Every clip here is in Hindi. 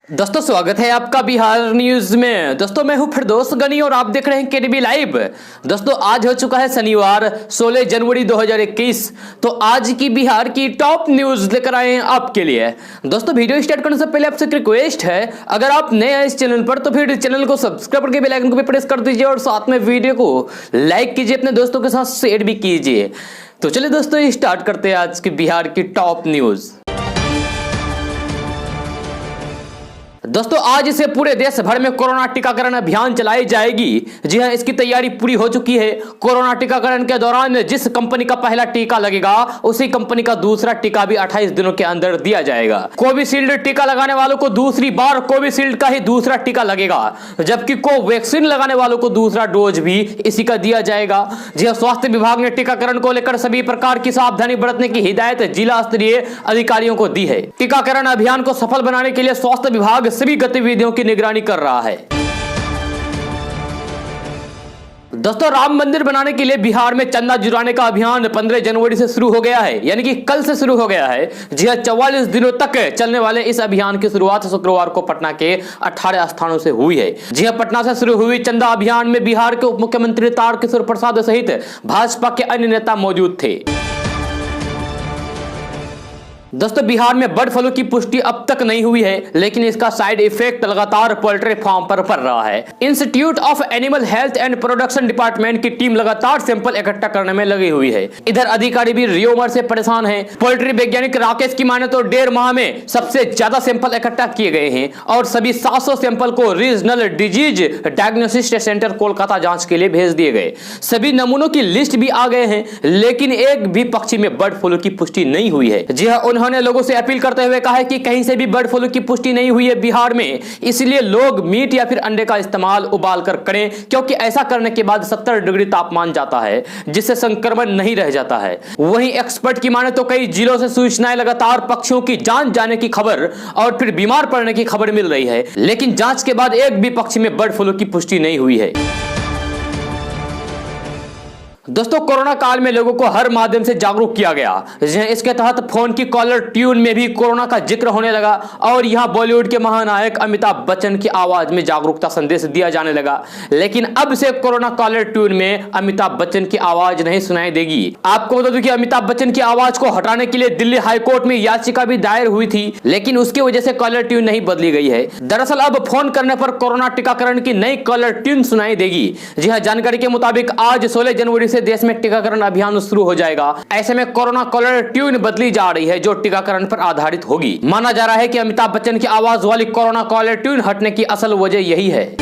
दोस्तों स्वागत है आपका बिहार न्यूज में। दोस्तों मैं हूं फिरदौस गनी और आप देख रहे हैं केडीबी लाइव। दोस्तों आज हो चुका है शनिवार 16 जनवरी 2021। तो आज की बिहार की टॉप न्यूज लेकर आए हैं आपके लिए। दोस्तों वीडियो स्टार्ट करने से पहले आपसे एक रिक्वेस्ट है, अगर आप नए हैं इस चैनल पर तो फिर चैनल को सब्सक्राइब करके बेल आइकन को भी प्रेस कर दीजिए और साथ में वीडियो को लाइक कीजिए, अपने दोस्तों के साथ शेयर भी कीजिए। तो चलिए दोस्तों स्टार्ट करते हैं आज की बिहार की टॉप न्यूज। दोस्तों आज से पूरे देश भर में कोरोना टीकाकरण अभियान चलाई जाएगी। जी हां, इसकी तैयारी पूरी हो चुकी है। कोरोना टीकाकरण के दौरान जिस कंपनी का पहला टीका लगेगा उसी कंपनी का दूसरा टीका भी 28 दिनों के अंदर दिया जाएगा। कोविशील्ड टीका लगाने वालों को दूसरी बार कोविशील्ड का ही दूसरा टीका लगेगा, जबकि कोवैक्सीन लगाने वालों को दूसरा डोज भी इसी का दिया जाएगा। जी हां, स्वास्थ्य विभाग ने टीकाकरण को लेकर सभी प्रकार की सावधानी बरतने की हिदायत जिला स्तरीय अधिकारियों को दी है। टीकाकरण अभियान को सफल बनाने के लिए स्वास्थ्य विभाग सभी गतिविधियों की निगरानी कर रहा है। दोस्तों राम मंदिर बनाने के लिए बिहार में चंदा जुटाने का अभियान 15 जनवरी से शुरू हो गया है, यानी कि कल से शुरू हो गया है। जी हां, 44 दिनों तक चलने वाले इस अभियान की शुरुआत शुक्रवार को पटना के 18 स्थानों से हुई है। जी हां, पटना से शुरू हुई चंदा अभियान में बिहार के उप मुख्यमंत्री तारकिशोर प्रसाद सहित भाजपा के अन्य नेता मौजूद थे। दोस्तों बिहार में बर्ड फ्लू की पुष्टि अब तक नहीं हुई है, लेकिन इसका साइड इफेक्ट लगातार पोल्ट्री फार्म पर पड़ रहा है। Institute of animal health and production department की टीम लगातार सैंपल इकट्ठा करने में लगी हुई है। इधर अधिकारी भी रियोमर से परेशान हैं। पोल्ट्री वैज्ञानिक राकेश की माने तो 1.5 माह में सबसे ज्यादा सैंपल इकट्ठा किए गए हैं और सभी 700 सैंपल को regional disease diagnosis centre Kolkata जांच के लिए भेज दिए गए। सभी नमूनों की लिस्ट भी आ गए हैं, लेकिन एक भी पक्षी में बर्ड फ्लू की पुष्टि नहीं हुई है। जी हाँ, उन्होंने लोगों से अपील करते हुए कहा है कि कहीं से भी बर्ड फ्लू की पुष्टि नहीं हुई है बिहार में, इसलिए लोग मीट या फिर अंडे का इस्तेमाल उबाल कर करें, क्योंकि ऐसा करने के बाद 70 डिग्री तापमान जाता है, जिससे संक्रमण नहीं रह जाता है। वहीं एक्सपर्ट की माने तो कई जिलों से सूचनाएं लगातार पक्षियों की जान जाने की खबर और फिर बीमार पड़ने की खबर मिल रही है, लेकिन जांच के बाद एक भी पक्षी में बर्ड फ्लू की पुष्टि नहीं हुई है। दोस्तों कोरोना काल में लोगों को हर माध्यम से जागरूक किया गया। इसके तहत फोन की कॉलर ट्यून में भी कोरोना का जिक्र होने लगा और यहां बॉलीवुड के महानायक अमिताभ बच्चन की आवाज में जागरूकता संदेश दिया जाने लगा। लेकिन अब से कोरोना कॉलर ट्यून में अमिताभ बच्चन की आवाज नहीं सुनाई देगी। आपको बता दूं कि अमिताभ बच्चन की आवाज को हटाने के लिए दिल्ली हाईकोर्ट में याचिका भी दायर हुई थी, लेकिन उसकी वजह से कॉलर ट्यून नहीं बदली गई है। दरअसल अब फोन करने पर कोरोना टीकाकरण की नई कॉलर ट्यून सुनाई देगी। जी हाँ, जानकारी के मुताबिक आज 16 जनवरी से देश में टीकाकरण अभियान शुरू हो जाएगा। ऐसे में कोरोना कॉलर ट्यून बदली जा रही है, जो टीकाकरण पर आधारित होगी। माना जा रहा है कि अमिताभ बच्चन की आवाज वाली कोरोना कॉलर ट्यून हटने की असल वजह यही है।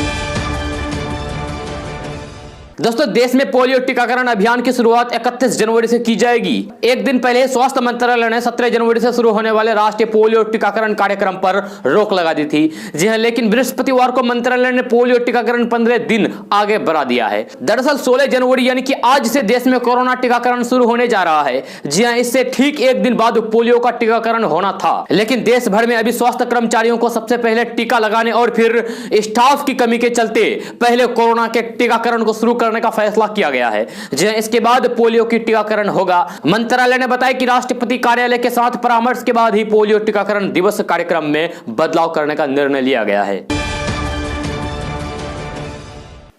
दोस्तों देश में पोलियो टीकाकरण अभियान की शुरुआत 31 जनवरी से की जाएगी। एक दिन पहले स्वास्थ्य मंत्रालय ने 17 जनवरी से शुरू होने वाले राष्ट्रीय पोलियो टीकाकरण कार्यक्रम पर रोक लगा दी थी। जी हां, लेकिन बृहस्पतिवार को मंत्रालय ने पोलियो टीकाकरण 15 दिन आगे बढ़ा दिया है। दरअसल 16 जनवरी यानी कि आज से देश में कोरोना टीकाकरण शुरू होने जा रहा है। जी हां, इससे ठीक एक दिन बाद पोलियो का टीकाकरण होना था, लेकिन देश भर में अभी स्वास्थ्य कर्मचारियों को सबसे पहले टीका लगाने और फिर स्टाफ की कमी के चलते पहले कोरोना के टीकाकरण को शुरू करने का फैसला किया गया है। इसके बाद पोलियो की टीकाकरण होगा। मंत्रालय ने बताया कि राष्ट्रपति कार्यालय के साथ परामर्श के बाद ही पोलियो टीकाकरण दिवस कार्यक्रम में बदलाव करने का निर्णय लिया गया है।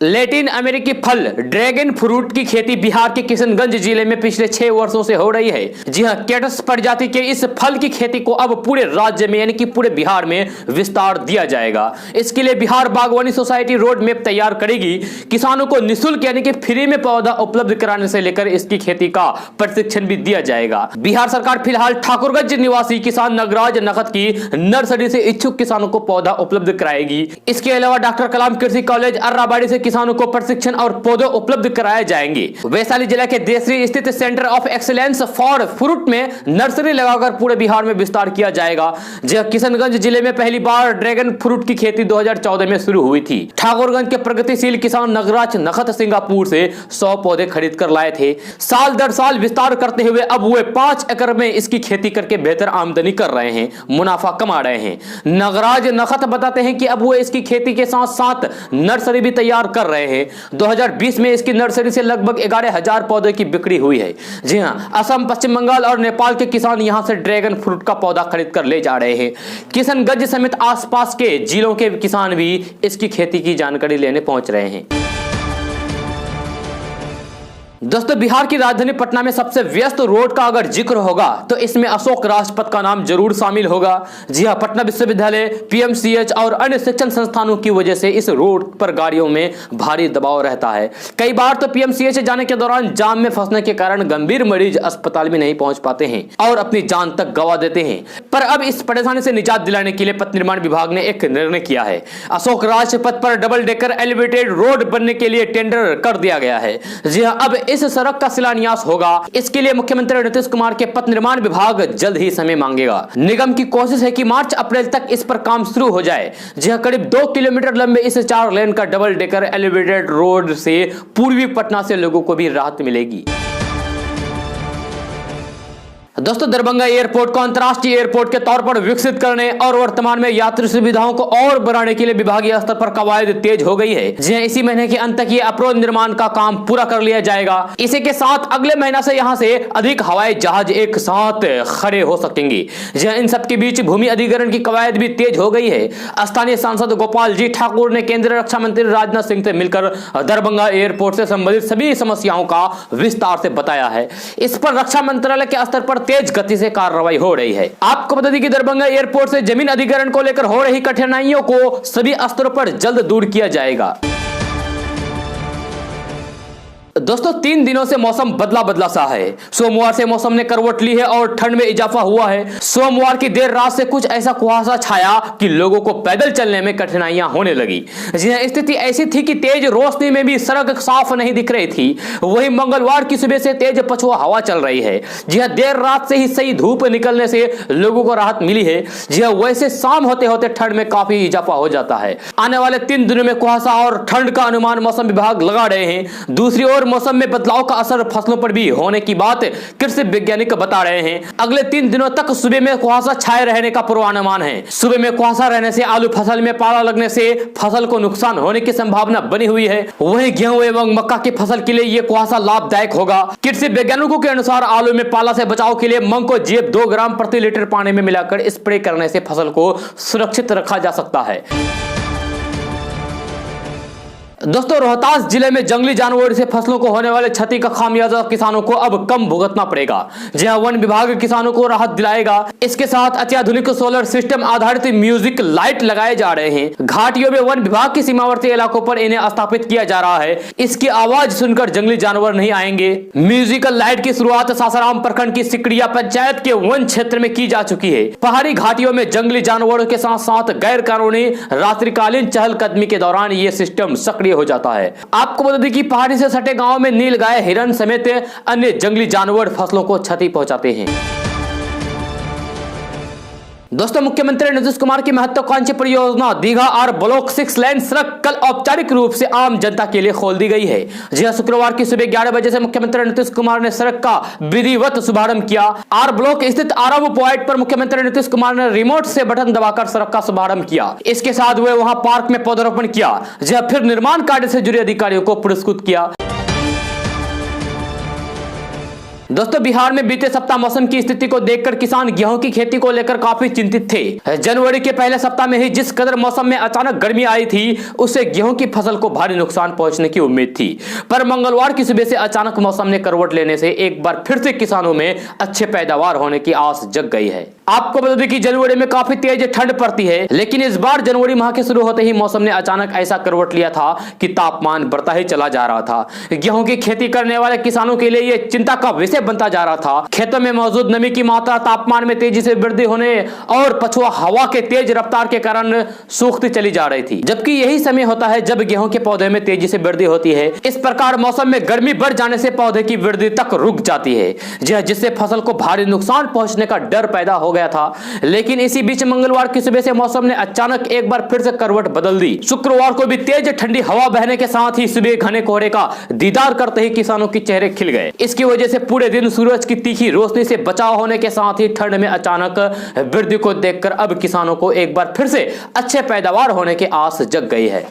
लैटिन अमेरिकी फल ड्रैगन फ्रूट की खेती बिहार के किशनगंज जिले में पिछले 6 वर्षों से हो रही है। जी हां, कैटस प्रजाति के इस फल की खेती को अब पूरे राज्य में यानी कि पूरे बिहार में विस्तार दिया जाएगा। इसके लिए बिहार बागवानी सोसाइटी रोड मैप तैयार करेगी। किसानों को निःशुल्क यानी कि फ्री में पौधा उपलब्ध कराने से लेकर इसकी खेती का प्रशिक्षण भी दिया जाएगा। बिहार सरकार फिलहाल ठाकुरगंज निवासी किसान नगराज नखत की नर्सरी से इच्छुक किसानों को पौधा उपलब्ध कराएगी। इसके अलावा डॉक्टर कलाम कृषि कॉलेज अर्राबाड़ी से किसानों को प्रशिक्षण और पौधे उपलब्ध कराए जाएंगे। वैशाली जिला के देसरी स्थित centre of excellence for fruit में नर्सरी लगाकर पूरे बिहार में विस्तार किया जाएगा। जहां किशनगंज जिले में पहली बार ड्रैगन फ्रूट की खेती 2014 में शुरू हुई थी। ठाकुरगंज के प्रगतिशील किसान नगराज नखत सिंगापुर से 100 पौधे खरीद कर लाए थे। साल दर साल विस्तार करते हुए अब वे 5 एकड़ में इसकी खेती करके बेहतर आमदनी कर रहे हैं, मुनाफा कमा रहे हैं। नगराज नखत बताते हैं कि अब वो इसकी खेती के साथ साथ नर्सरी भी तैयार कर रहे हैं। 2020 में इसकी नर्सरी से लगभग 11,000 पौधे की बिक्री हुई है। जी हां, असम, पश्चिम बंगाल और नेपाल के किसान यहां से ड्रैगन फ्रूट का पौधा खरीद कर ले जा रहे हैं। किशनगंज समेत आसपास के जिलों के किसान भी इसकी खेती की जानकारी लेने पहुंच रहे हैं। दोस्तों, बिहार की राजधानी पटना में सबसे व्यस्त रोड का अगर जिक्र होगा तो इसमें अशोक राजपथ का नाम जरूर शामिल होगा। जी हां, पटना विश्वविद्यालय, पीएमसीएच और अन्य शिक्षण संस्थानों की वजह से इस रोड पर गाड़ियों में भारी दबाव रहता है। कई बार तो पीएमसीएच जाने के दौरान जाम में फंसने के कारण गंभीर मरीज अस्पताल में नहीं पहुंच पाते हैं और अपनी जान तक गंवा देते हैं। पर अब इस परेशानी से निजात दिलाने के लिए पथ निर्माण विभाग ने एक निर्णय किया है। अशोक राजपथ पर डबल डेकर एलिवेटेड रोड बनने के लिए टेंडर कर दिया गया है। जी हां, अब इस सड़क का शिलान्यास होगा। इसके लिए मुख्यमंत्री नीतीश कुमार के पथ निर्माण विभाग जल्द ही समय मांगेगा। निगम की कोशिश है कि मार्च अप्रैल तक इस पर काम शुरू हो जाए। जहां करीब 2 किलोमीटर लंबे इस 4 लेन का डबल डेकर एलिवेटेड रोड से पूर्वी पटना से लोगों को भी राहत मिलेगी। दोस्तों, दरभंगा एयरपोर्ट को अंतर्राष्ट्रीय एयरपोर्ट के तौर पर विकसित करने और वर्तमान में यात्री सुविधाओं को और बढ़ाने के लिए विभागीय स्तर पर कवायद तेज हो गई है। जी, इसी महीने के अंत तक ये अप्रोच निर्माण का काम पूरा कर लिया जाएगा। इसी के साथ अगले महीना से यहां से अधिक हवाई जहाज एक साथ खड़े हो सकेंगे। जी, इन सबके बीच भूमि अधिग्रहण की कवायद भी तेज हो गई है। स्थानीय सांसद गोपाल जी ठाकुर ने केंद्रीय रक्षा मंत्री राजनाथ सिंह से मिलकर दरभंगा एयरपोर्ट से संबंधित सभी समस्याओं का विस्तार से बताया है। इस पर रक्षा मंत्रालय के स्तर पर तेज गति से कार्रवाई हो रही है। आपको बता दें कि दरभंगा एयरपोर्ट से जमीन अधिग्रहण को लेकर हो रही कठिनाइयों को सभी स्तरों पर जल्द दूर किया जाएगा। दोस्तों, 3 दिनों से मौसम बदला बदला सा है। सोमवार से मौसम ने करवट ली है और ठंड में इजाफा हुआ है। सोमवार की देर रात से कुछ ऐसा कुहासा छाया कि लोगों को पैदल चलने में कठिनाइयां होने लगी। जी हां, स्थिति ऐसी थी कि तेज रोशनी में भी सड़क साफ नहीं दिख रही थी। वहीं मंगलवार की सुबह से तेज पछुआ हवा चल रही है। जी हां, देर रात से ही सही धूप निकलने से लोगों को राहत मिली है। जी हां, वैसे शाम होते होते ठंड में काफी इजाफा हो जाता है। आने वाले 3 दिनों में कुहासा और ठंड का अनुमान मौसम विभाग लगा रहे हैं। दूसरी ओर मौसम में बदलाव का असर फसलों पर भी होने की बात कृषि वैज्ञानिक बता रहे हैं। अगले 3 दिनों तक सुबह में कुहासा छाए रहने का पूर्वानुमान है। सुबह में कुहासा रहने से आलू फसल में पाला लगने से फसल को नुकसान होने की संभावना बनी हुई है। वहीं गेहूं एवं मक्का की फसल के लिए यह कुहासा लाभदायक होगा। कृषि वैज्ञानिकों के अनुसार आलू में पाला से बचाव के लिए मंकोजेब 2 ग्राम प्रति लीटर पानी में मिलाकर स्प्रे करने से फसल को सुरक्षित रखा जा सकता है। दोस्तों, रोहतास जिले में जंगली जानवरों से फसलों को होने वाले क्षति का खामियाजा किसानों को अब कम भुगतना पड़ेगा। जहां वन विभाग किसानों को राहत दिलाएगा। इसके साथ अत्याधुनिक सोलर सिस्टम आधारित म्यूजिक लाइट लगाए जा रहे हैं। घाटियों में वन विभाग के सीमावर्ती इलाकों पर इन्हें स्थापित किया जा रहा है। इसकी आवाज सुनकर जंगली जानवर नहीं आएंगे। म्यूजिकल लाइट की शुरुआत सासाराम प्रखंड की सिकड़िया पंचायत के वन क्षेत्र में की जा चुकी है। पहाड़ी घाटियों में जंगली जानवरों के साथ साथ गैर कानूनी रात्रिकालीन चहलकदमी के दौरान ये सिस्टम सक्रिय हो जाता है। आपको बता दें कि पहाड़ी से सटे गांव में नील गाय, हिरन समेत अन्य जंगली जानवर फसलों को क्षति पहुंचाते हैं। दोस्तों, मुख्यमंत्री नीतीश कुमार की महत्वाकांक्षी परियोजना दीघा आर ब्लॉक 6 लेन सड़क कल औपचारिक रूप से आम जनता के लिए खोल दी गई है। जी हां, शुक्रवार की सुबह 11 बजे से मुख्यमंत्री नीतीश कुमार ने सड़क का विधिवत शुभारंभ किया। आर ब्लॉक स्थित आरंभ पॉइंट पर मुख्यमंत्री नीतीश कुमार ने रिमोट से बटन दबाकर सड़क का शुभारंभ किया। इसके साथ वे वहां पार्क में पौधारोपण किया। जी हां, फिर निर्माण कार्य से जुड़े अधिकारियों को पुरस्कृत किया। दोस्तों, बिहार में बीते सप्ताह मौसम की स्थिति को देखकर किसान गेहूं की खेती को लेकर काफी चिंतित थे। जनवरी के पहले सप्ताह में ही जिस कदर मौसम में अचानक गर्मी आई थी, उससे गेहूं की फसल को भारी नुकसान पहुंचने की उम्मीद थी। पर मंगलवार की सुबह से अचानक मौसम ने करवट लेने से एक बार फिर से किसानों में अच्छे पैदावार होने की आस जग गई है। आपको बता दें कि जनवरी में काफी तेज ठंड पड़ती है, लेकिन इस बार जनवरी माह के शुरू होते ही मौसम ने अचानक ऐसा करवट लिया था कि तापमान बढ़ता ही चला जा रहा था। गेहूं की खेती करने वाले किसानों के लिए यह चिंता का विषय बनता जा रहा था। खेतों में मौजूद नमी की मात्रा, तापमान में तेजी से वृद्धि होने और पछुआ हवा के तेज रफ्तार के कारण सूखती चली जा रही थी, जबकि यही समय होता है जब गेहूं के पौधे में तेजी से वृद्धि होती है। इस प्रकार मौसम में गर्मी बढ़ जाने से पौधे की वृद्धि तक रुक जाती है, जिससे फसल को भारी नुकसान पहुंचने का डर पैदा हो गया था। लेकिन इसी बीच मंगलवार की सुबह से मौसम ने अचानक एक बार फिर से करवट बदल दी। शुक्रवार को भी तेज ठंडी हवा बहने के साथ ही सुबह घने कोहरे का दीदार करते ही किसानों के चेहरे खिल गए। इसकी वजह से पूरे दिन सूरज की तीखी रोशनी से बचाव होने के साथ ही ठंड में अचानक वृद्धि को देखकर अब किसानों को एक बार फिर से अच्छे पैदावार होने की आस जग गई है।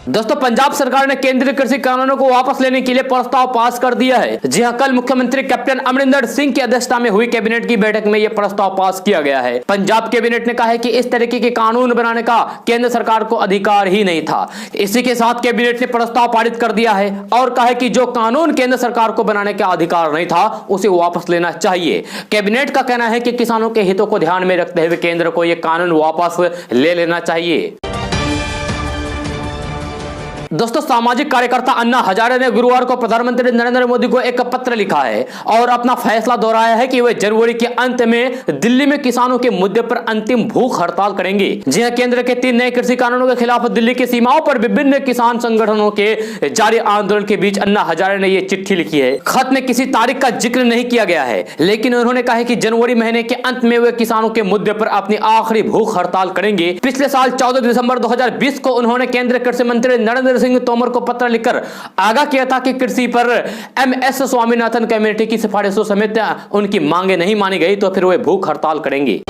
दोस्तों, पंजाब सरकार ने केंद्रीय कृषि कानूनों को वापस लेने के लिए प्रस्ताव पास कर दिया है। जी हां, कल मुख्यमंत्री कैप्टन अमरिंदर सिंह की अध्यक्षता में हुई कैबिनेट की बैठक में यह प्रस्ताव पास किया गया है। पंजाब कैबिनेट ने कहा है कि इस तरीके के कानून बनाने का केंद्र सरकार को अधिकार ही नहीं था। इसी के साथ कैबिनेट ने प्रस्ताव पारित कर दिया है और कहा है कि जो कानून केंद्र सरकार को बनाने का अधिकार नहीं था उसे वापस लेना चाहिए। कैबिनेट का कहना है कि किसानों के हितों को ध्यान में रखते हुए केंद्र को यह कानून वापस ले लेना चाहिए। दोस्तों, सामाजिक कार्यकर्ता अन्ना हजारे ने गुरुवार को प्रधानमंत्री नरेंद्र मोदी को एक पत्र लिखा है और अपना फैसला दोहराया है कि वे जनवरी के अंत में दिल्ली में किसानों के मुद्दे पर अंतिम भूख हड़ताल करेंगे। जी हां, केंद्र के 3 नए कृषि कानूनों के खिलाफ दिल्ली की सीमाओं पर विभिन्न किसान संगठनों के जारी आंदोलन के बीच अन्ना हजारे ने यह चिट्ठी लिखी है। खत में किसी तारीख का जिक्र नहीं किया गया है, लेकिन उन्होंने कहा है कि जनवरी महीने के अंत में वे किसानों के मुद्दे पर अपनी आखिरी भूख हड़ताल करेंगे। पिछले साल 14 दिसंबर 2020 को उन्होंने केंद्रीय कृषि मंत्री नरेंद्र सिंह तोमर को पत्र लिखकर आगाह किया था कि कृषि पर एमएस स्वामीनाथन कमेटी की सिफारिशों समेत उनकी मांगे नहीं मानी गई तो फिर वे भूख हड़ताल करेंगे।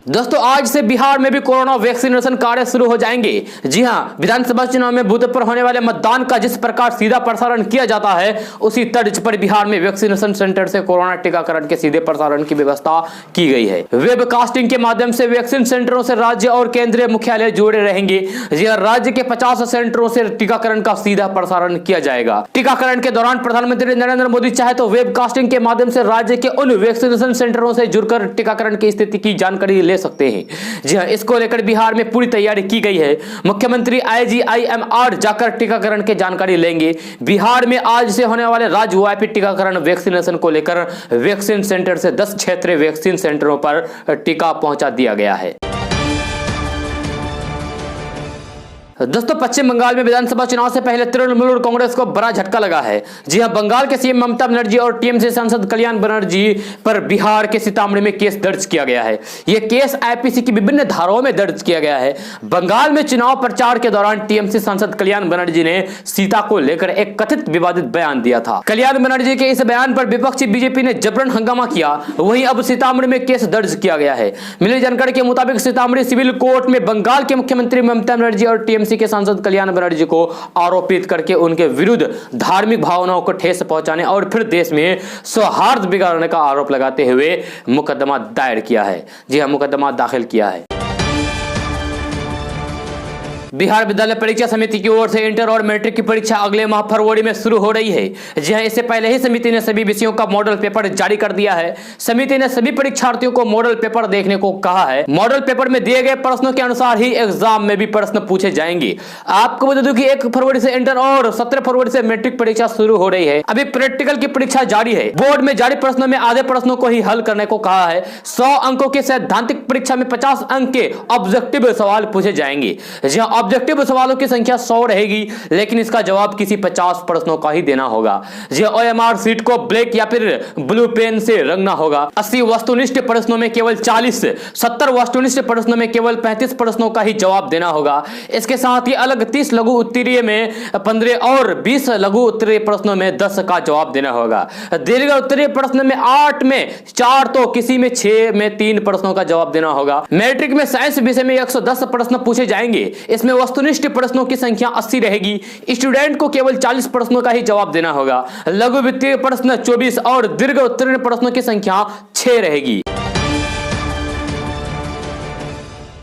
दोस्तों, आज से बिहार में भी कोरोना वैक्सीनेशन कार्य शुरू हो जाएंगे। जी हां, विधानसभा चुनाव में बूथ पर होने वाले मतदान का जिस प्रकार सीधा प्रसारण किया जाता है उसी तर्ज पर बिहार में वैक्सीनेशन सेंटर से कोरोना टीकाकरण के सीधे प्रसारण की व्यवस्था की गई है। वेबकास्टिंग के माध्यम से वैक्सीन सेंटरों से राज्य और केंद्रीय मुख्यालय जुड़े रहेंगे। जी हां, राज्य के 50 सेंटरों से टीकाकरण का सीधा प्रसारण किया जाएगा। टीकाकरण के दौरान प्रधानमंत्री नरेंद्र मोदी चाहे तो वेबकास्टिंग के माध्यम से राज्य के उन वैक्सीनेशन सेंटरों से जुड़कर टीकाकरण की स्थिति की जानकारी ले सकते हैं। जी हां, इसको लेकर बिहार में पूरी तैयारी की गई है। मुख्यमंत्री IGIMR जाकर टीकाकरण की जानकारी लेंगे। बिहार में आज से होने वाले राज्यव्यापी टीकाकरण वैक्सीनेशन को लेकर वैक्सीन सेंटर से 10 क्षेत्रीय वैक्सीन सेंटरों पर टीका पहुंचा दिया गया है। दोस्तों, पश्चिम बंगाल में विधानसभा चुनाव से पहले तृणमूल कांग्रेस को बड़ा झटका लगा है। जी हां, बंगाल के सीएम ममता बनर्जी और टीएमसी सांसद कल्याण बनर्जी पर बिहार के सीतामढ़ी में केस दर्ज किया गया है। यह केस आईपीसी की विभिन्न धाराओं में दर्ज किया गया है। बंगाल में चुनाव प्रचार के दौरान टीएमसी सांसद कल्याण बनर्जी ने सीता को लेकर एक कथित विवादित बयान दिया था। कल्याण बनर्जी के इस बयान पर विपक्षी बीजेपी ने जबरन हंगामा किया। वहीं अब सीतामढ़ी में केस दर्ज किया गया है। मिली जानकारी के मुताबिक सीतामढ़ी सिविल कोर्ट में बंगाल के मुख्यमंत्री ममता बनर्जी और टीएमसी के सांसद कल्याण बनर्जी को आरोपित करके उनके विरुद्ध धार्मिक भावनाओं को ठेस पहुंचाने और फिर देश में सौहार्द बिगाड़ने का आरोप लगाते हुए मुकदमा दायर किया है। जी हां, मुकदमा दाखिल किया है। बिहार विद्यालय परीक्षा समिति की ओर से इंटर और मैट्रिक की परीक्षा अगले माह फरवरी में शुरू हो रही है। जी हां, इससे पहले ही समिति ने सभी विषयों का मॉडल पेपर जारी कर दिया है। समिति ने सभी परीक्षार्थियों को मॉडल पेपर देखने को कहा है। मॉडल पेपर में दिए गए प्रश्नों के अनुसार ही एग्जाम में भी प्रश्न पूछे जाएंगे। आपको बता दूं कि 1 फरवरी से इंटर और 17 फरवरी से मैट्रिक परीक्षा शुरू हो रही है। अभी प्रैक्टिकल की परीक्षा जारी है। बोर्ड में जारी प्रश्नों में आधे प्रश्नों को ही हल करने को कहा है। 100 अंकों की सैद्धांतिक परीक्षा में 50 अंक के ऑब्जेक्टिव सवाल पूछे जाएंगे। जी हां, ऑब्जेक्टिव सवालों की संख्या 100 रहेगी, लेकिन इसका जवाब किसी 50 प्रश्नों का ही देना होगा। जी OMR सीट को ब्लैक या फिर ब्लू पेन से रंगना होगा। 80 वस्तुनिष्ठ प्रश्नों में केवल 40, 70 वस्तुनिष्ठ प्रश्नों में केवल 35 प्रश्नों का ही जवाब देना होगा। इसके साथ ही अलग 30 लघु उत्तरीय में 15 और 20 लघु उत्तरीय प्रश्नों में 10 का जवाब देना होगा। दीर्घ उत्तरीय प्रश्न में 8 में 4 तो किसी में 6 में 3 प्रश्नों का जवाब देना होगा। मैट्रिक में साइंस विषय में 110 प्रश्न पूछे जाएंगे। इसमें वस्तुनिष्ठ प्रश्नों की संख्या 80 रहेगी। स्टूडेंट को केवल 40 प्रश्नों का ही जवाब देना होगा। लघु वित्तीय प्रश्न 24 और दीर्घ उत्तीर्ण प्रश्नों की संख्या 6 रहेगी।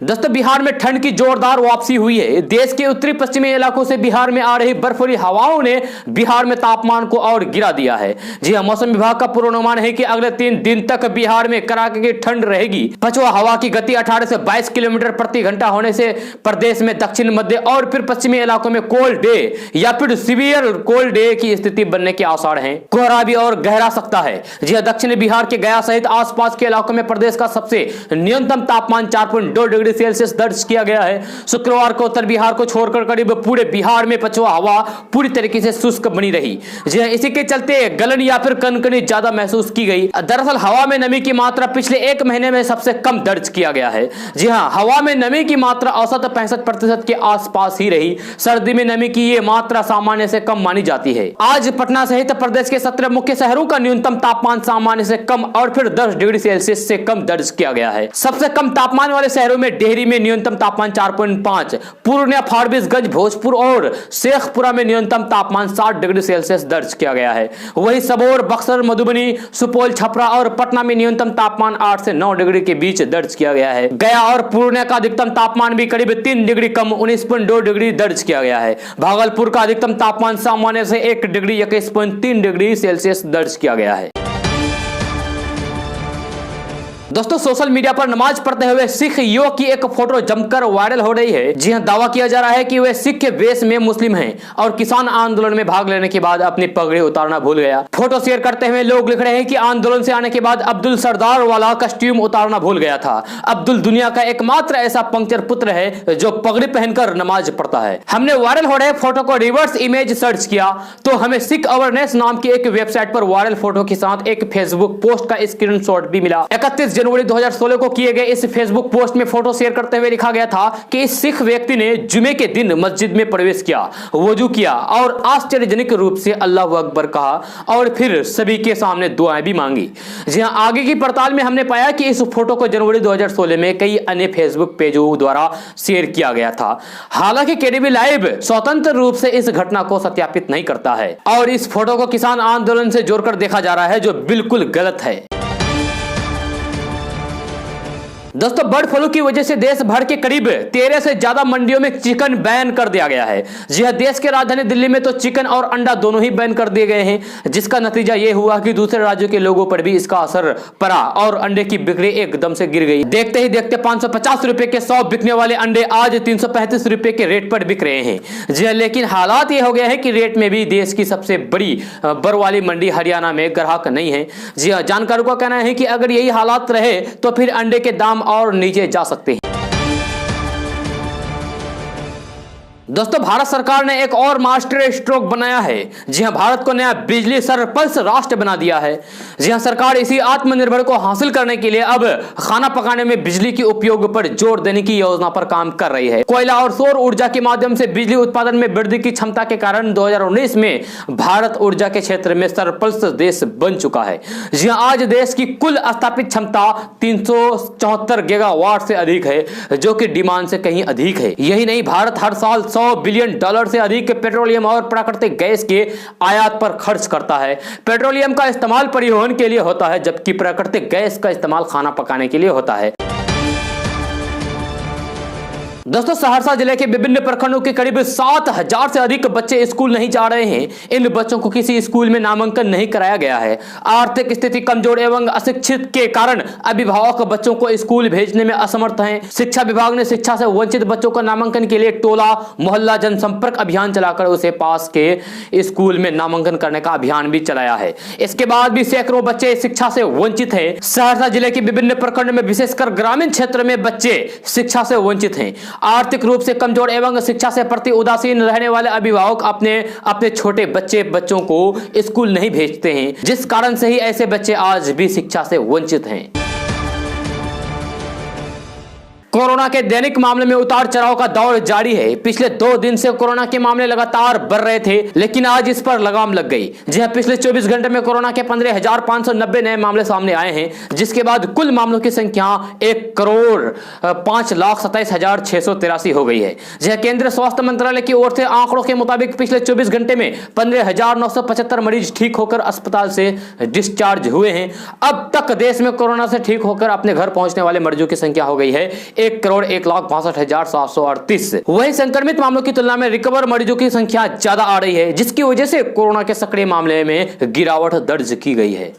दोस्तों, बिहार में ठंड की जोरदार वापसी हुई है। देश के उत्तरी पश्चिमी इलाकों से बिहार में आ रही बर्फीली हवाओं ने बिहार में तापमान को और गिरा दिया है। जी हां, मौसम विभाग का पूर्वानुमान है कि अगले 3 दिन तक बिहार में कड़ाके की ठंड रहेगी। पछुआ हवा की गति 18 से 22 किलोमीटर प्रति घंटा होने से प्रदेश में दक्षिण मध्य और फिर पश्चिमी इलाकों में कोल्ड डे या फिर सीवियर कोल्ड डे की स्थिति बनने के आसार हैं। कोहरा भी और गहरा सकता है। जी हां, दक्षिणी बिहार के गया सहित आसपास के इलाकों में प्रदेश का सबसे न्यूनतम तापमान 4.2 डिग्री सेल्सियस दर्ज किया गया है। शुक्रवार को उत्तर बिहार को छोड़कर करीब पूरे बिहार में पछुआ हवा पूरी तरीके से शुष्क बनी रही। जी हां, इसी के चलते गलन या फिर कनकनी ज्यादा महसूस की गई। दरअसल हवा में नमी की मात्रा पिछले 1 महीने में सबसे कम दर्ज किया गया है। जी हां, हवा में नमी की मात्रा औसत 65% के आसपास ही रही। सर्दी में नमी की ये मात्रा सामान्य से कम मानी जाती है। आज पटना सहित प्रदेश के 17 मुख्य शहरों का न्यूनतम तापमान सामान्य से कम और फिर 10 डिग्री सेल्सियस से कम दर्ज किया गया है। सबसे कम तापमान वाले शहरों में टेहरी में न्यूनतम तापमान 4.5, पूर्णिया, फारबिसगंज, भोजपुर और शेखपुरा में न्यूनतम तापमान 60 डिग्री सेल्सियस दर्ज किया गया है। वहीं सबौर, बक्सर, मधुबनी, सुपौल, छपरा और पटना में न्यूनतम तापमान 8 से 9 डिग्री के बीच दर्ज किया गया है। गया और पूर्णिया का अधिकतम तापमान भी करीब 3 डिग्री कम 19.2 डिग्री दर्ज किया गया है। भागलपुर का अधिकतम तापमान सामान्य से 1 डिग्री 21.3 डिग्री सेल्सियस दर्ज किया गया है। दोस्तों, सोशल मीडिया पर नमाज पढ़ते हुए सिख युवक की एक फोटो जमकर वायरल हो रही है। जी हां, दावा किया जा रहा है कि वे सिख के वेश में मुस्लिम हैं और किसान आंदोलन में भाग लेने के बाद अपनी पगड़ी उतारना भूल गया। फोटो शेयर करते हुए लोग लिख रहे हैं कि आंदोलन से आने के बाद अब्दुल सरदार वाला कस्ट्यूम उतारना भूल गया था। अब्दुल दुनिया का एकमात्र ऐसा पंक्चर पुत्र है जो पगड़ी पहनकर नमाज पढ़ता है। हमने वायरल हो रहे फोटो को रिवर्स इमेज सर्च किया तो हमें सिख अवेयरनेस नाम की एक वेबसाइट पर वायरल फोटो के साथ एक फेसबुक पोस्ट का स्क्रीनशॉट भी मिला। 31 जनवरी 2016 को किए गए इस फेसबुक पोस्ट में फोटो शेयर करते हुए लिखा गया था कि इस सिख व्यक्ति ने जुमे के दिन मस्जिद में प्रवेश किया, वजू किया और आश्चर्यजनक रूप से अल्लाह अकबर कहा और फिर सभी के सामने दुआएं भी मांगी। जी हां, आगे की पड़ताल में हमने पाया कि इस फोटो को जनवरी 2016 में कई अन्य फेसबुक पेजों द्वारा शेयर किया गया था। हालांकि केडीबी लाइव स्वतंत्र रूप से इस घटना को सत्यापित नहीं करता है और इस फोटो को किसान आंदोलन से जोड़कर देखा जा रहा है, जो बिल्कुल गलत है। दोस्तों, बर्ड फ्लू की वजह से देश भर के करीब 13 से ज्यादा मंडियों में चिकन बैन कर दिया गया है। जी हां, देश के राजधानी दिल्ली में तो चिकन और अंडा दोनों ही बैन कर दिए गए हैं, जिसका नतीजा यह हुआ कि दूसरे राज्यों के लोगों पर भी इसका असर पड़ा और अंडे की बिक्री एकदम से गिर गई। देखते ही देखते 550 रुपए के 100 बिकने वाले अंडे आज 335 रुपए के रेट पर बिक रहे हैं। जी हां, लेकिन हालात यह हो गया है कि रेट में भी देश की सबसे बड़ी बरवाली मंडी हरियाणा में ग्राहक नहीं है। जी हां, जानकारों का कहना है कि अगर यही हालात रहे तो फिर अंडे के दाम और नीचे जा सकते हैं। दोस्तों, भारत सरकार ने एक और मास्टर स्ट्रोक बनाया है। जी हां, भारत को नया बिजली सरप्लस राष्ट्र बना दिया है। जी हां, सरकार इसी आत्मनिर्भर को हासिल करने के लिए अब खाना पकाने में बिजली के उपयोग पर जोर देने की योजना पर काम कर रही है। कोयला और सौर ऊर्जा के माध्यम से बिजली उत्पादन में वृद्धि की क्षमता के कारण 2019 में भारत ऊर्जा के क्षेत्र में सरप्लस देश बन चुका है। जी हां, आज देश की कुल स्थापित क्षमता 374 गीगावाट से अधिक है, जो कि डिमांड से कहीं अधिक है। यही नहीं, भारत हर साल $100 बिलियन से अधिक पेट्रोलियम और प्राकृतिक गैस के आयात पर खर्च करता है। पेट्रोलियम का इस्तेमाल परिवहन के लिए होता है, जबकि प्राकृतिक गैस का इस्तेमाल खाना पकाने के लिए होता है। दोस्तों, सहरसा जिले के विभिन्न प्रखंडों के करीब 7000 से अधिक बच्चे स्कूल नहीं जा रहे हैं। इन बच्चों को किसी स्कूल में नामांकन नहीं कराया गया है। आर्थिक स्थिति कमजोर एवं अशिक्षित के कारण अभिभावक बच्चों को स्कूल भेजने में असमर्थ हैं। शिक्षा विभाग ने शिक्षा से वंचित बच्चों का नामांकन के लिए टोला मोहल्ला जनसंपर्क अभियान चलाकर उसे पास के स्कूल में नामांकन करने का अभियान भी चलाया है। इसके बाद भी सैकड़ों बच्चे शिक्षा से वंचित हैं। सहरसा जिले के विभिन्न प्रखंड में विशेषकर ग्रामीण क्षेत्र में बच्चे शिक्षा से वंचित हैं। आर्थिक रूप से कमजोर एवं शिक्षा से प्रति उदासीन रहने वाले अभिभावक अपने छोटे बच्चों को स्कूल नहीं भेजते हैं, जिस कारण से ही ऐसे बच्चे आज भी शिक्षा से वंचित हैं। कोरोना के दैनिक मामले में उतार चढ़ाव का दौर जारी है। पिछले 2 दिन से कोरोना के मामले लगातार बढ़ रहे थे, लेकिन आज इस पर लगाम लग गई। जी हां, पिछले 24 घंटे में कोरोना के 15,590 नए मामले सामने आए हैं, जिसके बाद कुल मामलों की संख्या 1,05,27,683 हो गई है। जी हां, केंद्रीय स्वास्थ्य मंत्रालय की ओर से आंकड़ों के मुताबिक पिछले 24 घंटे में 15,975 मरीज ठीक होकर अस्पताल से डिस्चार्ज हुए हैं। अब तक देश में कोरोना से ठीक होकर अपने घर पहुंचने वाले मरीजों की संख्या हो गई है 1,01,62,738। वहीं संक्रमित मामलों की तुलना में रिकवर मरीजों की संख्या ज्यादा आ रही है, जिसकी वजह से कोरोना के सक्रिय मामले में गिरावट दर्ज की गई है।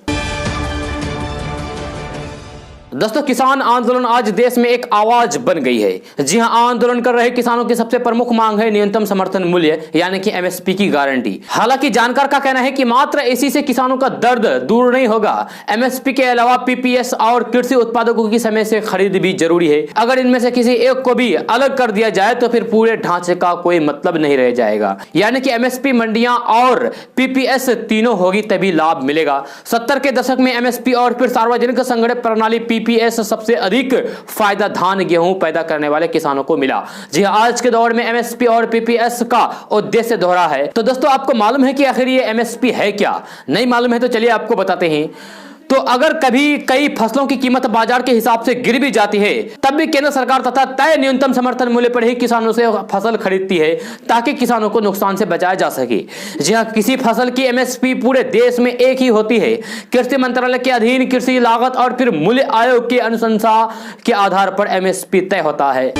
दोस्तों, किसान आंदोलन आज देश में एक आवाज बन गई है। जी हां, आंदोलन कर रहे किसानों की सबसे प्रमुख मांग है न्यूनतम समर्थन मूल्य यानी कि एमएसपी की गारंटी। हालांकि जानकार का कहना है कि मात्र इसी से किसानों का दर्द दूर नहीं होगा। एमएसपी के अलावा पीपीएस और कृषि उत्पादकों की समय से खरीद भी जरूरी है। अगर इनमें से किसी एक को भी अलग कर दिया जाए तो फिर पूरे ढांचे का कोई मतलब नहीं रह जाएगा। यानी कि एमएसपी मंडियां और पीपीएस तीनों होगी तभी लाभ मिलेगा। 70 के दशक में एमएसपी और फिर सार्वजनिक संगठन प्रणाली पीपीएस सबसे अधिक फायदा धान गेहूं पैदा करने वाले किसानों को मिला। जी आज के दौर में एमएसपी और पीपीएस का उद्देश्य दोहरा है। तो दोस्तों, आपको मालूम है कि आखिर ये एमएसपी है क्या? नहीं मालूम है तो चलिए आपको बताते हैं। तो अगर कभी कई फसलों की कीमत बाजार के हिसाब से गिर भी जाती है, तब भी केंद्र सरकार तथा तय न्यूनतम समर्थन मूल्य पर ही किसानों से फसल खरीदती है, ताकि किसानों को नुकसान से बचाया जा सके। जी हां, किसी फसल की एमएसपी पूरे देश में एक ही होती है। कृषि मंत्रालय के अधीन कृषि लागत और फिर मूल्य आयोग की अनुशंसा के आधार पर एमएसपी तय होता है।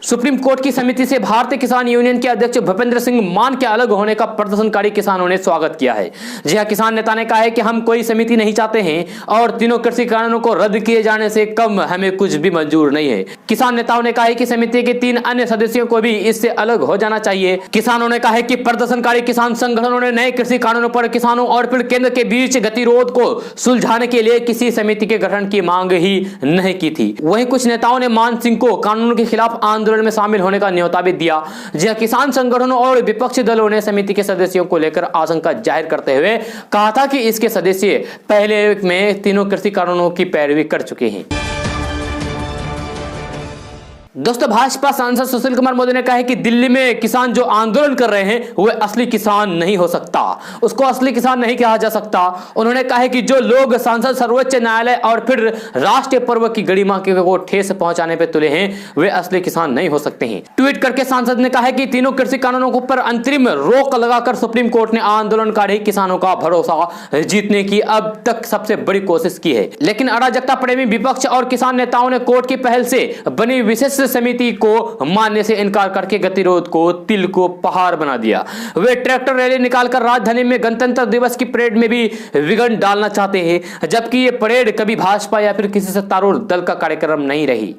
सुप्रीम कोर्ट की समिति से भारतीय किसान यूनियन के अध्यक्ष भूपेंद्र सिंह मान के अलग होने का प्रदर्शनकारी किसानों ने स्वागत किया है। जी हां, किसान नेता ने कहा है कि हम कोई समिति नहीं चाहते हैं और तीनों कृषि कानूनों को रद्द किए जाने से कम हमें कुछ भी मंजूर नहीं है। किसान नेताओं ने कहा है कि समिति के 3 अन्य सदस्यों को भी इससे अलग हो जाना चाहिए। किसानों ने कहा है कि प्रदर्शनकारी किसान संगठनों ने नए कृषि कानूनों पर किसानों और फिर केंद्र के बीच गतिरोध को सुलझाने के लिए किसी समिति के गठन की मांग ही नहीं की थी। वहीं कुछ नेताओं ने मान सिंह को कानून के खिलाफ आंदोलन में शामिल होने का न्योता भी दिया। जहां किसान संगठनों और विपक्षी दलों ने समिति के सदस्यों को लेकर आशंका जाहिर करते हुए कहा था कि इसके सदस्य पहले में तीनों कृषि कानूनों की पैरवी कर चुके हैं। दोस्तों, भाजपा सांसद सुशील कुमार मोदी ने कहा है कि दिल्ली में किसान जो आंदोलन कर रहे हैं वह असली किसान नहीं हो सकता, उसको असली किसान नहीं कहा जा सकता। उन्होंने कहा है कि जो लोग सांसद सर्वोच्च न्यायालय और फिर राष्ट्रीय पर्व की गरिमा को ठेस पहुंचाने पर तुले हैं वे असली किसान नहीं हो सकते हैं। ट्वीट करके सांसद ने कहा है कि तीनों कृषि कानूनों पर अंतरिम रोक लगाकर सुप्रीम कोर्ट ने आंदोलनकारी किसानों का भरोसा जीतने की अब तक सबसे बड़ी कोशिश की है, लेकिन अराजकता प्रेमी विपक्ष और किसान नेताओं ने कोर्ट की पहल से बनी विशेष समिति को मानने से इनकार करके गतिरोध को तिल को पहाड़ बना दिया। वे ट्रैक्टर रैली निकालकर राजधानी में गणतंत्र दिवस की परेड में भी विघ्न डालना चाहते हैं, जबकि ये परेड कभी भाजपा या फिर किसी सत्तारूढ़ दल का कार्यक्रम नहीं रही।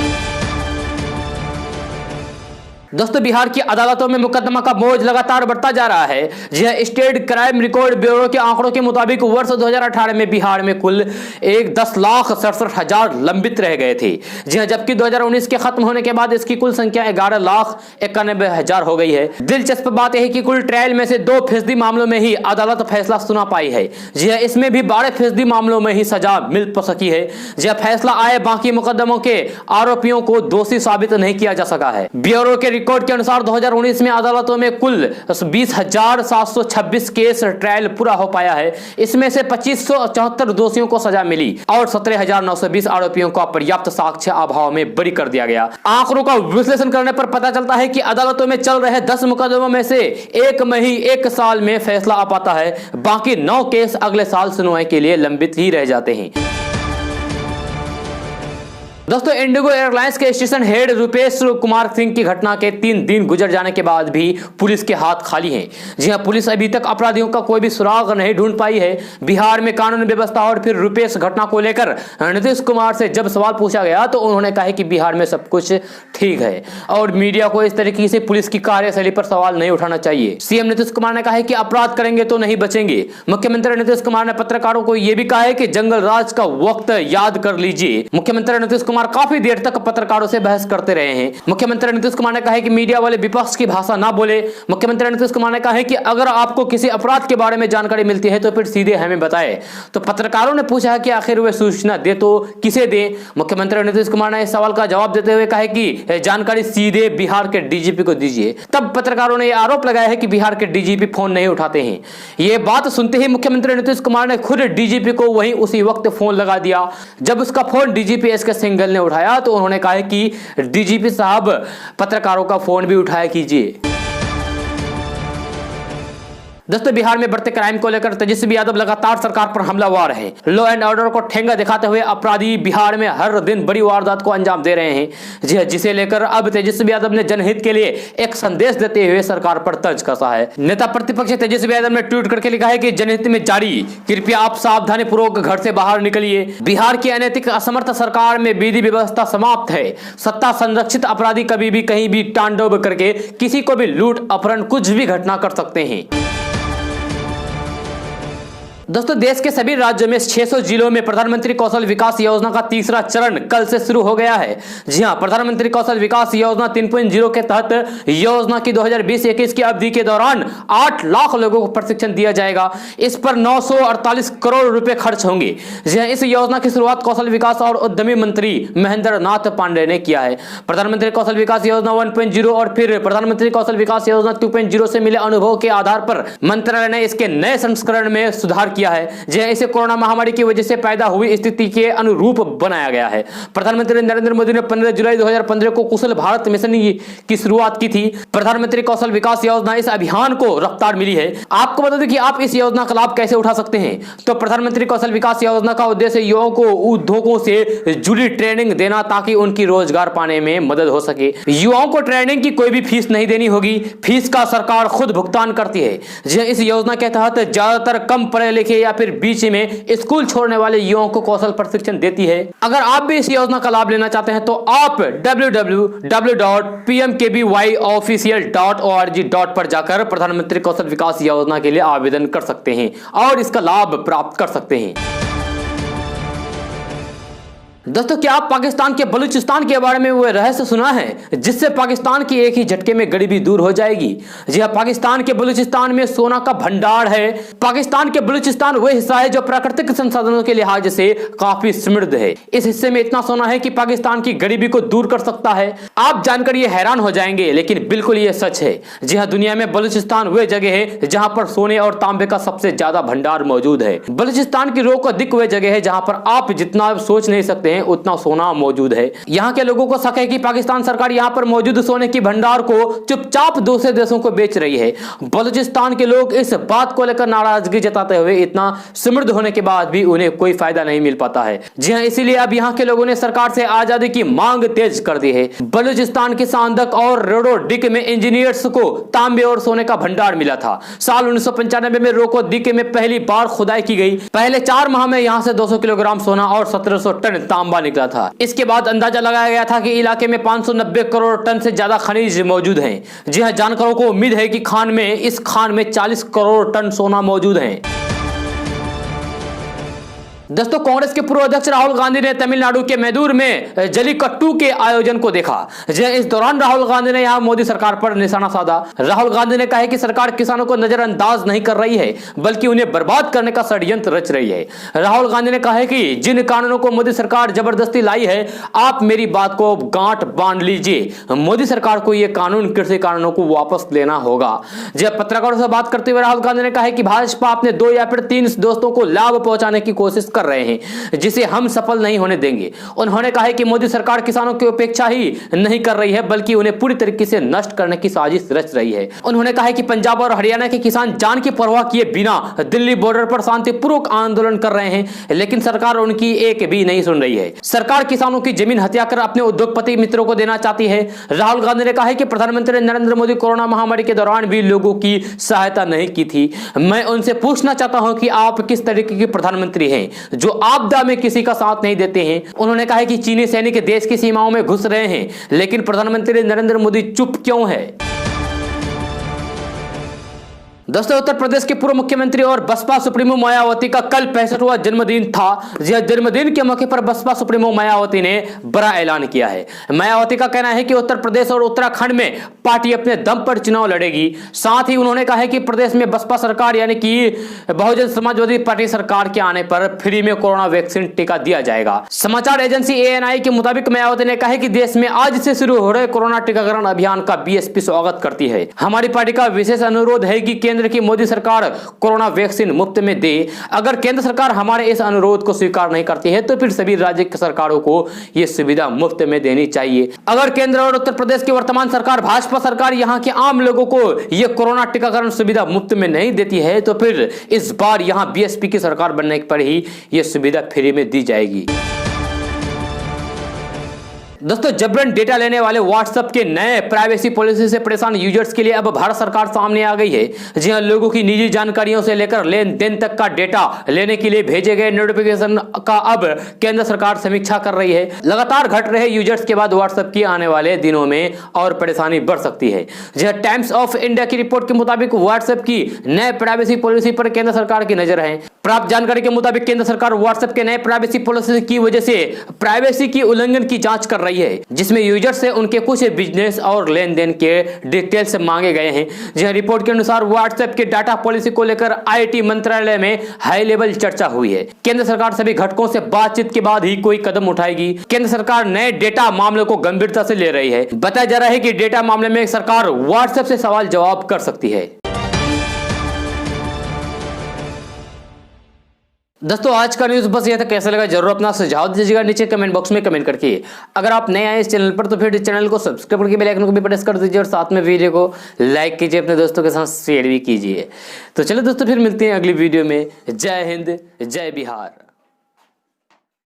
दोस्तों, बिहार की अदालतों में मुकदमा का बोझ लगातार बढ़ता जा रहा है। जी हां, स्टेट क्राइम रिकॉर्ड ब्यूरो के आंकड़ों के मुताबिक वर्ष 2018 में बिहार में कुल 10,67,000 लंबित रह गए थे। जी हां, जबकि 2019 के खत्म होने के बाद इसकी कुल संख्या 11,91,000 हो गई है। दिलचस्प बात यह है कि कुल ट्रायल में से 2% मामलों में ही अदालत फैसला सुना पाई है। जी हां, इसमें भी 12% मामलों में ही सजा मिल सकी है। जी हां, फैसला आए बाकी मुकदमों के आरोपियों को दोषी साबित नहीं किया जा सका है। ब्यूरो के रिकॉर्ड के अनुसार 2019 में अदालतों में कुल 20,726 केस ट्रायल पूरा हो पाया है। इसमें से 2574 दोषियों को सजा मिली और 17,920 आरोपियों को पर्याप्त साक्ष्य अभाव में बरी कर दिया गया। आंकड़ों का विश्लेषण करने पर पता चलता है कि अदालतों में चल रहे 10 मुकदमों में से एक में ही 1 साल में फैसला आ पाता है, बाकी 9 केस अगले साल सुनवाई के लिए लंबित ही रह जाते हैं। दोस्तों, इंडिगो एयरलाइंस के स्टेशन हेड रुपेश कुमार सिंह की घटना के 3 दिन गुजर जाने के बाद भी पुलिस के हाथ खाली हैं। जी हां, पुलिस अभी तक अपराधियों का कोई भी सुराग नहीं ढूंढ पाई है। बिहार में कानून व्यवस्था और फिर रुपेश घटना को लेकर नीतीश कुमार से जब सवाल पूछा गया तो उन्होंने कहा कि बिहार में सब कुछ ठीक है और मीडिया को इस तरीके से पुलिस की कार्यशैली पर सवाल नहीं उठाना चाहिए। सीएम नीतीश कुमार ने कहा है कि अपराध करेंगे तो नहीं बचेंगे। मुख्यमंत्री नीतीश कुमार ने पत्रकारों को यह भी कहा है कि जंगल राज का वक्त याद कर लीजिए। मुख्यमंत्री नीतीश कुमार काफी देर तक पत्रकारों से बहस करते रहे हैं। मुख्यमंत्री नीतीश कुमार ने कहा है कि मीडिया वाले विपक्ष की भाषा ना बोले। मुख्यमंत्री नीतीश कुमार ने कहा है कि अगर आपको किसी अपराध के बारे में जानकारी मिलती है तो फिर सीधे हमें बताएं। तो पत्रकारों ने पूछा है कि आखिर वे सूचना दे तो किसे दें। मुख्यमंत्री नीतीश कुमार ने इस सवाल का जवाब देते हुए कहा है कि जानकारी सीधे बिहार के डीजीपी को दीजिए। तब पत्रकारों ने यह आरोप लगाया है कि बिहार के डीजीपी फोन नहीं उठाते हैं। यह बात सुनते ही मुख्यमंत्री नीतीश कुमार ने खुद डीजीपी को वहीं उसी वक्त फोन लगा दिया। जब उसका फोन डीजीपी एस के सिंघल ने उठाया तो उन्होंने कहा है कि डीजीपी साहब पत्रकारों का फोन भी उठाया कीजिए। दोस्तों, बिहार में बढ़ते क्राइम को लेकर तेजस्वी यादव लगातार सरकार पर हमलावर हैं। लॉ एंड ऑर्डर को ठेंगा दिखाते हुए अपराधी बिहार में हर दिन बड़ी वारदात को अंजाम दे रहे हैं, जिसे लेकर अब तेजस्वी यादव ने जनहित के लिए एक संदेश देते हुए सरकार पर तंज कसा है। नेता प्रतिपक्ष तेजस्वी यादव ने ट्वीट करके लिखा है कि जनहित में जारी, कृपया आप सावधानी पूर्वक घर से बाहर निकलिए। बिहार की अनैतिक असमर्थ सरकार में विधि व्यवस्था समाप्त है। सत्ता संरक्षित अपराधी कभी भी कहीं भी तांडव करके किसी को भी लूट अपहरण कुछ भी घटना कर सकते हैं। दोस्तों, देश के सभी राज्यों में 600 जिलों में प्रधानमंत्री कौशल विकास योजना का तीसरा चरण कल से शुरू हो गया है। जी हां, प्रधानमंत्री कौशल विकास योजना 3.0 के तहत योजना की 2020-21 की अवधि के दौरान 8 लाख लोगों को प्रशिक्षण दिया जाएगा। इस पर 948 करोड़ रुपए खर्च होंगे। जी हां, इस योजना की शुरुआत कौशल विकास और उद्यमी मंत्री महेंद्र नाथ पांडे ने किया है। प्रधानमंत्री कौशल विकास योजना 1.0 और फिर प्रधानमंत्री कौशल विकास योजना 2.0 से मिले अनुभव के आधार पर मंत्रालय ने इसके नए संस्करण में सुधार किया है। जी इसे कोरोना महामारी की वजह से पैदा हुई स्थिति के अनुरूप बनाया गया है। प्रधानमंत्री नरेंद्र मोदी ने 15 जुलाई 2015 को कुशल भारत मिशन की शुरुआत की थी। प्रधानमंत्री कौशल विकास योजना इस अभियान को रफ्तार मिली है। आपको बता दें कि आप इस योजना का लाभ कैसे उठा सकते हैं। तो प्रधानमंत्री कौशल विकास योजना का उद्देश्य युवाओं को उद्योगों से जुड़ी ट्रेनिंग देना ताकि उनकी रोजगार पाने में मदद हो सके। युवाओं को ट्रेनिंग की कोई भी फीस नहीं देनी होगी, फीस का सरकार खुद भुगतान करती है। इस योजना के तहत ज्यादातर कम पढ़े लिखे या फिर बीच में स्कूल छोड़ने वाले युवाओं को कौशल प्रशिक्षण देती है। अगर आप भी इस योजना का लाभ लेना चाहते हैं तो आप www.pmkvyofficial.org पर जाकर प्रधानमंत्री कौशल विकास योजना के लिए आवेदन कर सकते हैं और इसका लाभ प्राप्त कर सकते हैं। दोस्तों, क्या आप पाकिस्तान के बलूचिस्तान के बारे में वो रहस्य सुना है जिससे पाकिस्तान की एक ही झटके में गरीबी दूर हो जाएगी? जी हाँ, पाकिस्तान के बलूचिस्तान में सोना का भंडार है। पाकिस्तान के बलूचिस्तान वह हिस्सा है जो प्राकृतिक संसाधनों के लिहाज से काफी समृद्ध है। इस हिस्से में इतना सोना है कि पाकिस्तान की गरीबी को दूर कर सकता है। आप जानकर ये हैरान हो जाएंगे, लेकिन बिल्कुल ये सच है। जी हाँ, दुनिया में बलूचिस्तान वह जगह है जहां पर सोने और तांबे का सबसे ज्यादा भंडार मौजूद है। बलूचिस्तान की रोक अधिक वह जगह है जहां पर आप जितना सोच नहीं सकते उतना सोना मौजूद है। यहाँ के लोगों को शक है कि पाकिस्तान सरकार यहाँ पर मौजूद सोने की भंडार को चुपचाप दूसरे देशों को बेच रही है। बलूचिस्तान के लोग इस बात को लेकर नाराजगी जताते हुए इतना समृद्ध होने के बाद भी उन्हें कोई फायदा नहीं मिल पाता है। जी हाँ, इसीलिए अब यहाँ के लोगों ने सरकार से आजादी की मांग तेज कर दी है। बलूचिस्तान के सांदक और रोडोडिक में इंजीनियर्स को तांबे और सोने का भंडार मिला था। साल 1995 में रोडोडिक में पहली बार खुदाई की गई। पहले 4 माह में यहाँ से 200 किलोग्राम सोना और 1700 टन तांबा निकला था। इसके बाद अंदाजा लगाया गया था कि इलाके में 590 करोड़ टन से ज्यादा खनिज मौजूद हैं। जी हां, जानकारों को उम्मीद है कि इस खान में 40 करोड़ टन सोना मौजूद है। दोस्तों, कांग्रेस के पूर्व अध्यक्ष राहुल गांधी ने तमिलनाडु के मैदूर में जल्लीकट्टू के आयोजन को देखा। इस दौरान राहुल गांधी ने यहां मोदी सरकार पर निशाना साधा। राहुल गांधी ने कहा कि सरकार किसानों को नजरअंदाज नहीं कर रही है, बल्कि उन्हें बर्बाद करने का षड्यंत्र रच रही है। राहुल गांधी ने कहा कि जिन कानूनों को मोदी सरकार जबरदस्ती लाई है, आप मेरी बात को गांठ बांध लीजिए। मोदी सरकार को यह कानून, कृषि कानूनों को वापस लेना होगा। जब पत्रकारों से बात करते हुए राहुल गांधी ने कहा कि भाजपा अपने 2 या फिर 3 दोस्तों को लाभ पहुंचाने की कोशिश कर रहे हैं, जिसे हम सफल नहीं होने देंगे। उन्होंने कहा कि मोदी सरकार किसानों की उपेक्षा ही नहीं कर रही है, बल्कि उन्हें पूरी तरीके से नष्ट करने की साजिश रच रही है। उन्होंने कहा कि पंजाब और हरियाणा के किसान जान की परवाह किए बिना दिल्ली बॉर्डर पर शांतिपूर्वक आंदोलन कर रहे हैं, लेकिन सरकार उनकी एक भी नहीं सुन रही है। सरकार किसानों की जमीन हत्या कर अपने उद्योगपति मित्रों को देना चाहती है। राहुल गांधी ने कहा कि प्रधानमंत्री नरेंद्र मोदी कोरोना महामारी के दौरान भी लोगों की सहायता नहीं की थी। मैं उनसे पूछना चाहता हूं कि आप किस तरीके के प्रधानमंत्री हैं जो आपदा में किसी का साथ नहीं देते हैं। उन्होंने कहा कि चीनी सैनिक देश की सीमाओं में घुस रहे हैं, लेकिन प्रधानमंत्री नरेंद्र मोदी चुप क्यों है। दोस्तों, उत्तर प्रदेश के पूर्व मुख्यमंत्री और बसपा सुप्रीमो मायावती का कल 65वां जन्मदिन था। जन्मदिन के मौके पर बसपा सुप्रीमो मायावती ने बड़ा ऐलान किया है। मायावती का कहना है कि उत्तर प्रदेश और उत्तराखंड में पार्टी अपने दम पर चुनाव लड़ेगी। साथ ही उन्होंने कहा है कि प्रदेश में बसपा सरकार यानी कि बहुजन समाजवादी पार्टी सरकार के आने पर फ्री में कोरोना वैक्सीन टीका दिया जाएगा। समाचार एजेंसी ANI के मुताबिक मायावती ने कहा कि देश में आज से शुरू हो रहे कोरोना टीकाकरण अभियान का BSP स्वागत करती है। हमारी पार्टी का विशेष अनुरोध है कि केंद्र की मोदी सरकार कोरोना वैक्सीन मुफ्त में दे। अगर केंद्र सरकार हमारे इस अनुरोध को स्वीकार नहीं करती है तो फिर सभी राज्य की सरकारों को यह सुविधा मुफ्त में देनी चाहिए। अगर केंद्र और उत्तर प्रदेश की वर्तमान सरकार भाजपा सरकार यहां के आम लोगों को यह कोरोना टीकाकरण सुविधा मुफ्त में नहीं देती है तो फिर इस बार यहां BSP की सरकार बनने पर ही यह सुविधा फ्री में दी जाएगी। दोस्तों, जबरन डेटा लेने वाले व्हाट्सएप के नए प्राइवेसी पॉलिसी से परेशान यूजर्स के लिए अब भारत सरकार सामने आ गई है। जी हां, लोगों की निजी जानकारियों से लेकर लेन देन तक का डेटा लेने के लिए भेजे गए नोटिफिकेशन का अब केंद्र सरकार समीक्षा कर रही है। लगातार घट रहे यूजर्स के बाद व्हाट्सएप की आने वाले दिनों में और परेशानी बढ़ सकती है। जी हां, टाइम्स ऑफ इंडिया की रिपोर्ट के मुताबिक व्हाट्सएप की नए प्राइवेसी पॉलिसी पर केंद्र सरकार की नजर है। प्राप्त जानकारी के मुताबिक केंद्र सरकार व्हाट्सएप के नए प्राइवेसी पॉलिसी की वजह से प्राइवेसी की उल्लंघन की जांच कर रही है, जिसमें यूजर से उनके कुछ बिजनेस और लेन देन के डिटेल्स मांगे गए हैं। यह रिपोर्ट के अनुसार व्हाट्सएप के डाटा पॉलिसी को लेकर IT मंत्रालय में हाई लेवल चर्चा हुई है। केंद्र सरकार सभी घटकों से बातचीत के बाद ही कोई कदम उठाएगी। केंद्र सरकार नए डेटा मामलों को गंभीरता से ले रही है। बताया जा रहा है कि डेटा मामले में सरकार व्हाट्सएप से सवाल जवाब कर सकती है। दोस्तों आज का न्यूज़ बस ये था, कैसा लगा जरूर अपना सुझाव दीजिएगा नीचे कमेंट बॉक्स में कमेंट करके। अगर आप नए आए इस चैनल पर तो फिर इस चैनल को सब्सक्राइब करके बेल आइकन को भी प्रेस कर दीजिए और साथ में वीडियो को लाइक कीजिए, अपने दोस्तों के साथ शेयर भी कीजिए। तो चलो दोस्तों फिर मिलते हैं अगली वीडियो में। जय हिंद, जय बिहार।